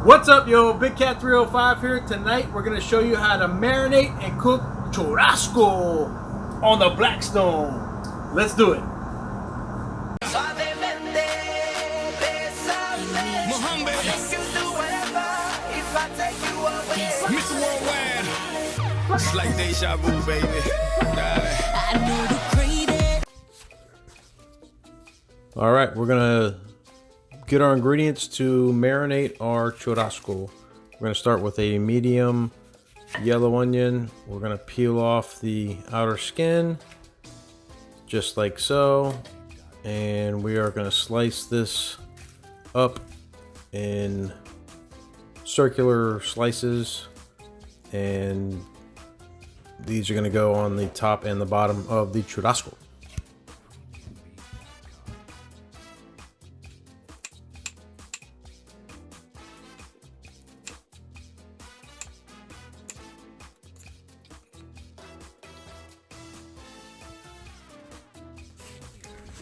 What's up, yo? Big Cat 305 here. Tonight we're gonna show you how to marinate and cook churrasco on the Blackstone. Let's do it. Mr. Worldwide, it's like deja vu, baby. All right, we're gonna get our ingredients to marinate our churrasco. We're gonna start with a medium yellow onion. We're gonna peel off the outer skin, just like so. And we are gonna slice this up in circular slices. And these are gonna go on the top and the bottom of the churrasco.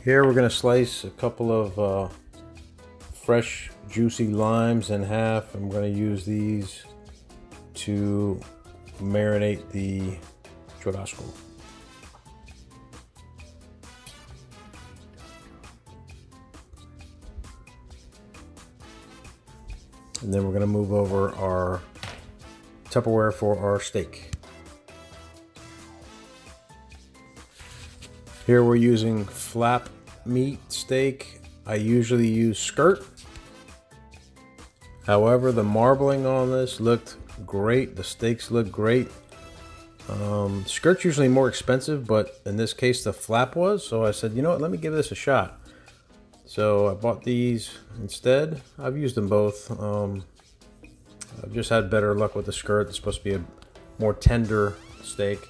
Here we're going to slice a couple of fresh juicy limes in half. I'm going to use these to marinate the churrasco. And then we're going to move over our Tupperware for our steak. Here we're using flap meat steak. I usually use skirt. However, the marbling on this looked great. The steaks look great. Skirt's usually more expensive, but in this case the flap was. So I said, you know what, let me give this a shot. So I bought these instead. I've used them both. I've just had better luck with the skirt. It's supposed to be a more tender steak.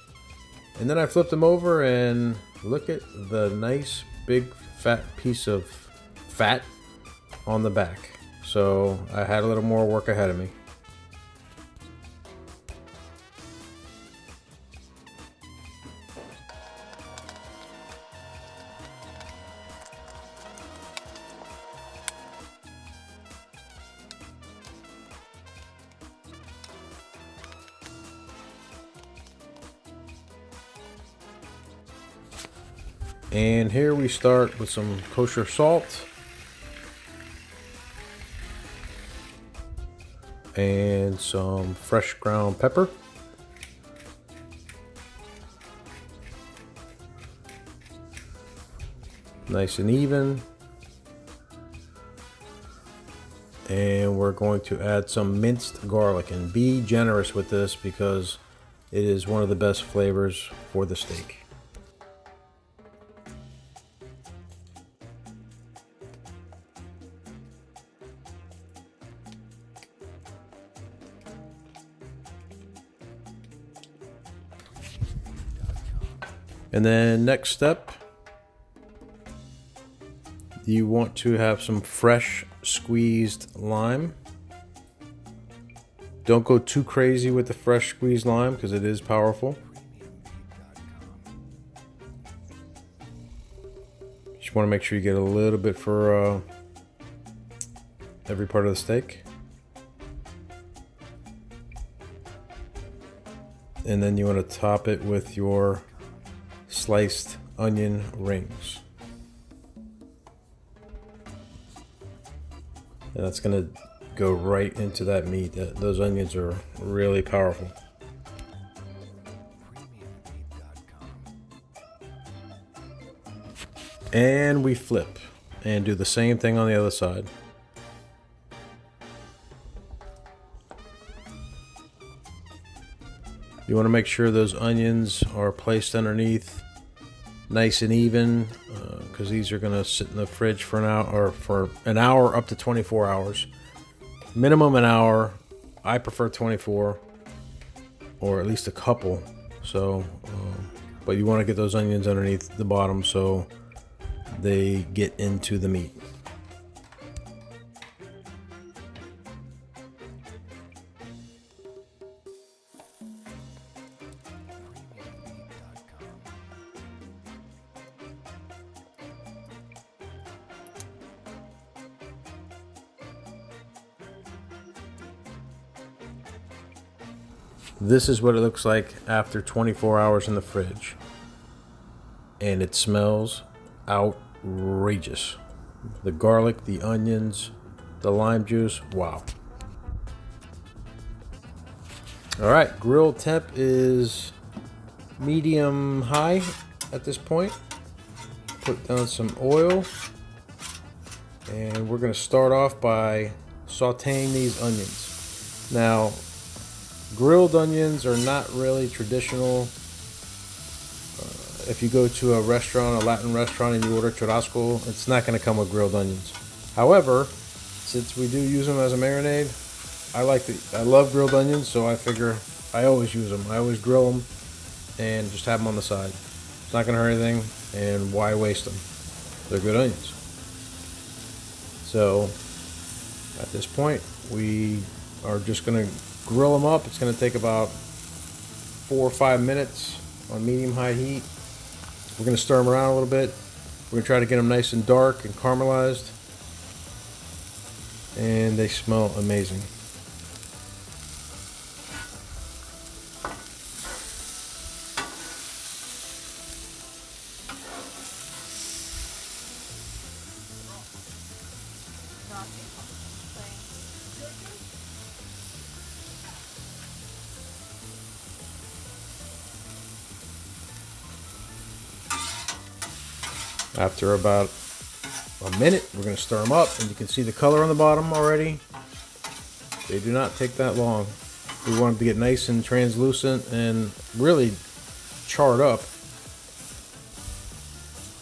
And then I flipped them over and look at the nice big fat piece of fat on the back. So I had a little more work ahead of me. And here we start with some kosher salt and some fresh ground pepper. Nice and even. And we're going to add some minced garlic, and be generous with this because it is one of the best flavors for the steak. And then next step, you want to have some fresh squeezed lime. Don't go too crazy with the fresh squeezed lime because it is powerful. Just want to make sure you get a little bit for every part of the steak. And then you want to top it with your sliced onion rings. And that's going to go right into that meat. Those onions are really powerful. And we flip and do the same thing on the other side. You want to make sure those onions are placed underneath nice and even, because these are going to sit in the fridge for an hour up to 24 hours. Minimum an hour. I prefer 24, or at least a couple. So, but you want to get those onions underneath the bottom so they get into the meat. This is what it looks like after 24 hours in the fridge. And it smells outrageous. The garlic, the onions, the lime juice, wow. All right, grill temp is medium high at this point. Put down some oil. And we're gonna start off by sauteing these onions. Now, grilled onions are not really traditional. If you go to a restaurant, a Latin restaurant, and you order churrasco, it's not going to come with grilled onions. However, since we do use them as a marinade, I love grilled onions, so I figure I always use them. I always grill them and just have them on the side. It's not going to hurt anything, and why waste them? They're good onions. So at this point, we are just going to grill them up. It's going to take about 4 or 5 minutes on medium-high heat. We're going to stir them around a little bit. We're going to try to get them nice and dark and caramelized. And they smell amazing. After about a minute, we're going to stir them up, and you can see the color on the bottom already. They do not take that long. We want them to get nice and translucent and really charred up,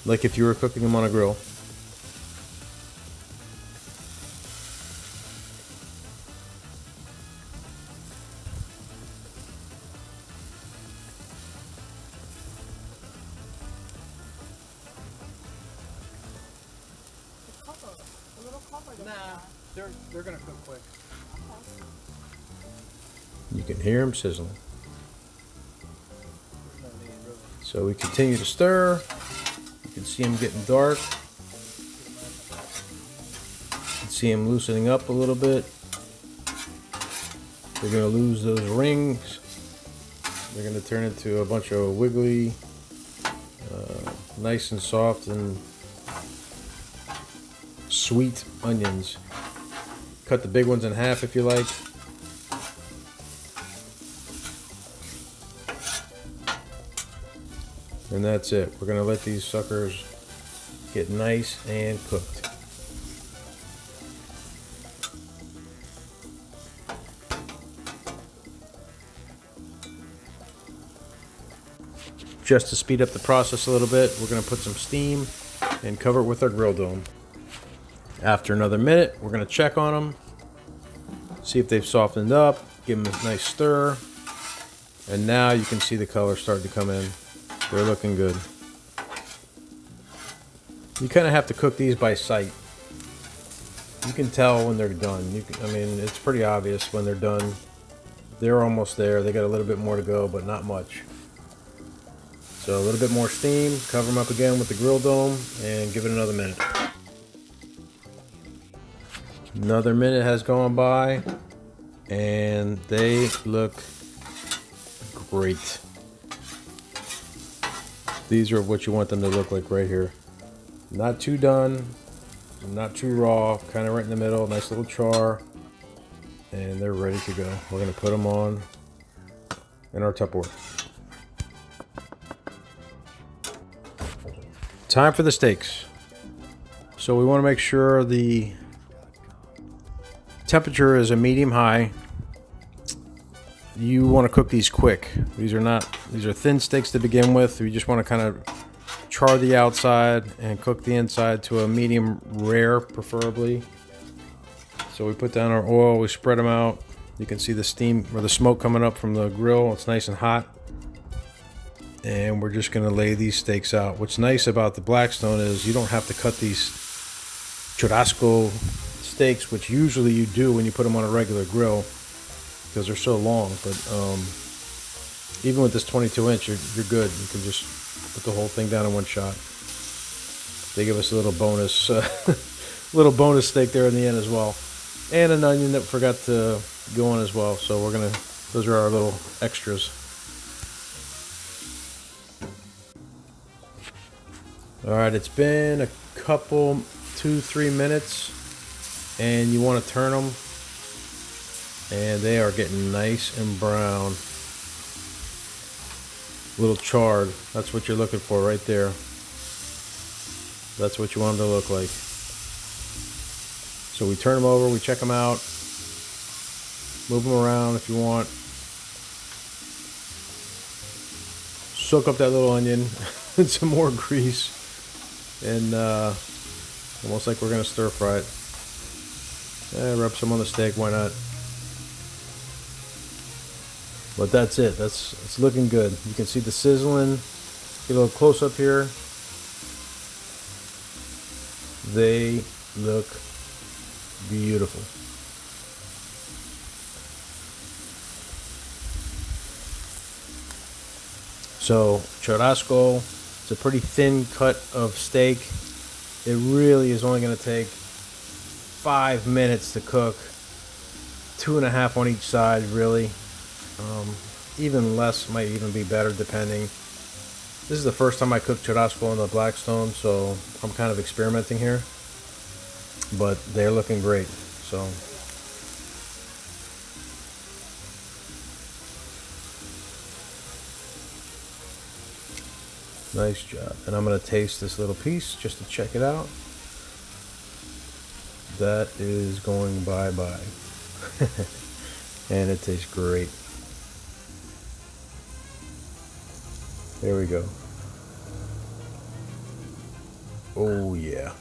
like if you were cooking them on a grill. Nah, they're gonna cook quick. You can hear them sizzling. So we continue to stir. You can see them getting dark. You can see them loosening up a little bit. They're going to lose those rings. They're going to turn into a bunch of wiggly, nice and soft and sweet onions. Cut the big ones in half if you like. And that's it. We're going to let these suckers get nice and cooked. Just to speed up the process a little bit, we're going to put some steam and cover it with our grill dome. After another minute, we're going to check on them, see if they've softened up, give them a nice stir, and now you can see the color starting to come in. They're looking good. You kind of have to cook these by sight. You can tell when they're done. I mean, it's pretty obvious when they're done. They're almost there. They got a little bit more to go, but not much. So a little bit more steam, cover them up again with the grill dome, and give it another minute. Another minute has gone by, and they look great. These are what you want them to look like right here. Not too done, not too raw, kind of right in the middle, nice little char, and they're ready to go. We're gonna put them on in our Tupperware. Time for the steaks. So we want to make sure the temperature is a medium high. You want to cook these quick. These are thin steaks to begin with. You just want to kind of char the outside and cook the inside to a medium rare, preferably. So we put down our oil, we spread them out. You can see the steam or the smoke coming up from the grill. It's nice and hot. And we're just going to lay these steaks out. What's nice about the Blackstone is you don't have to cut these Churrasco steaks, which usually you do when you put them on a regular grill because they're so long. But even with this 22-inch, you're good. You can just put the whole thing down in one shot. They give us a little bonus steak there in the end as well. And an onion that forgot to go on as well. So we're going to Those are our little extras. All right, it's been a couple, 2-3 minutes, and you want to turn them, and they are getting nice and brown. A little charred. That's what you're looking for right there. That's what you want them to look like. So we turn them over, we check them out, move them around if you want. Soak up that little onion and some more grease. And almost like we're gonna stir fry it. Rub some on the steak, why not? But that's it. It's looking good. You can see the sizzling. Get a little close up here. They look beautiful. So churrasco, it's a pretty thin cut of steak. It really is only going to take 5 minutes to cook. 2.5 on each side, really. Even less might even be better, depending. This is the first time I cooked churrasco on the Blackstone, so I'm kind of experimenting here. But they're looking great. So nice job. And I'm going to taste this little piece just to check it out. That is going bye-bye. And it tastes great. There we go. Oh yeah.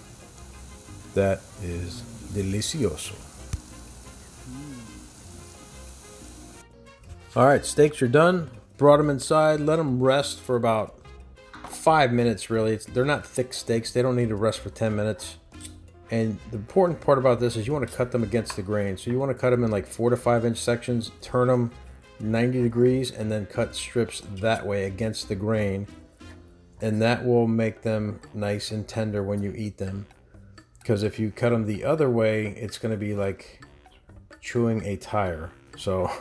That is delicioso. Alright, steaks are done. Brought them inside. Let them rest for about 5 minutes, really. They're not thick steaks. They don't need to rest for 10 minutes. And the important part about this is you want to cut them against the grain. So you want to cut them in like 4 to 5 inch sections, turn them 90 degrees, and then cut strips that way against the grain. And that will make them nice and tender when you eat them. Because if you cut them the other way, it's going to be like chewing a tire. So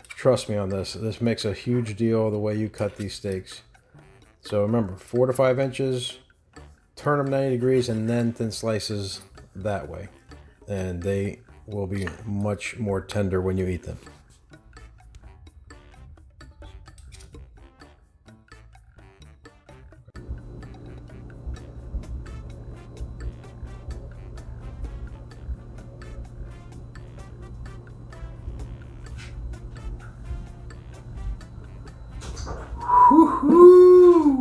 trust me on this. This makes a huge deal the way you cut these steaks. So remember, 4 to 5 inches, turn them 90 degrees, and then thin slices that way. And they will be much more tender when you eat them. Woo-hoo-wee!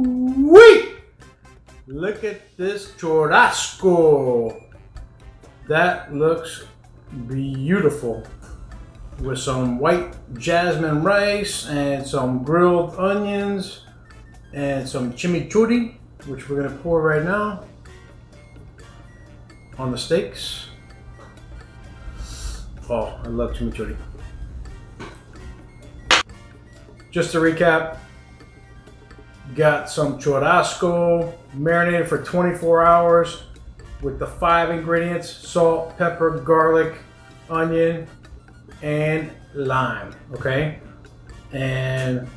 Look at this churrasco. That looks beautiful. With some white jasmine rice and some grilled onions and some chimichurri, which we're gonna pour right now on the steaks. Oh, I love chimichurri. Just to recap, got some churrasco marinated for 24 hours with the 5 ingredients: salt, pepper, garlic, onion, and lime. Okay, and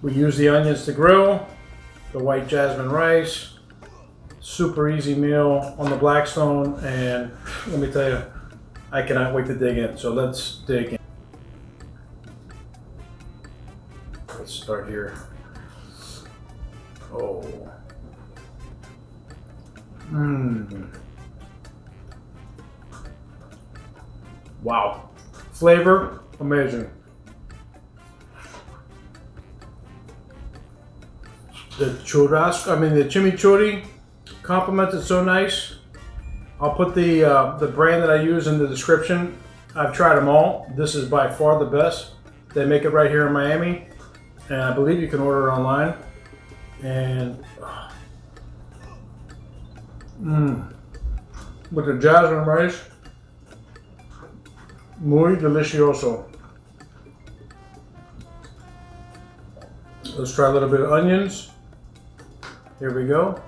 we use the onions to grill, the white jasmine rice. Super easy meal on the Blackstone, and let me tell you, I cannot wait to dig in. So let's dig in. Let's start here. Oh. Wow. Flavor, amazing. The churrasco, the chimichurri complements it so nice. I'll put the brand that I use in the description. I've tried them all. This is by far the best. They make it right here in Miami, and I believe you can order it online. And with the jasmine rice, muy delicioso. Let's try a little bit of onions. Here we go.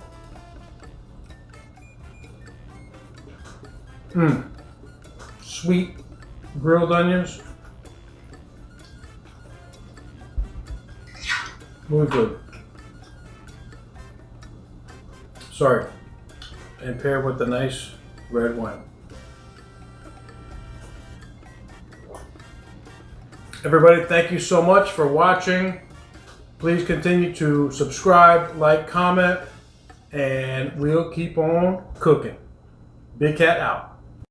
Sweet grilled onions. Muy good. Sorry. And paired with the nice red wine. Everybody, thank you so much for watching. Please continue to subscribe, like, comment, and we'll keep on cooking. Big Cat out.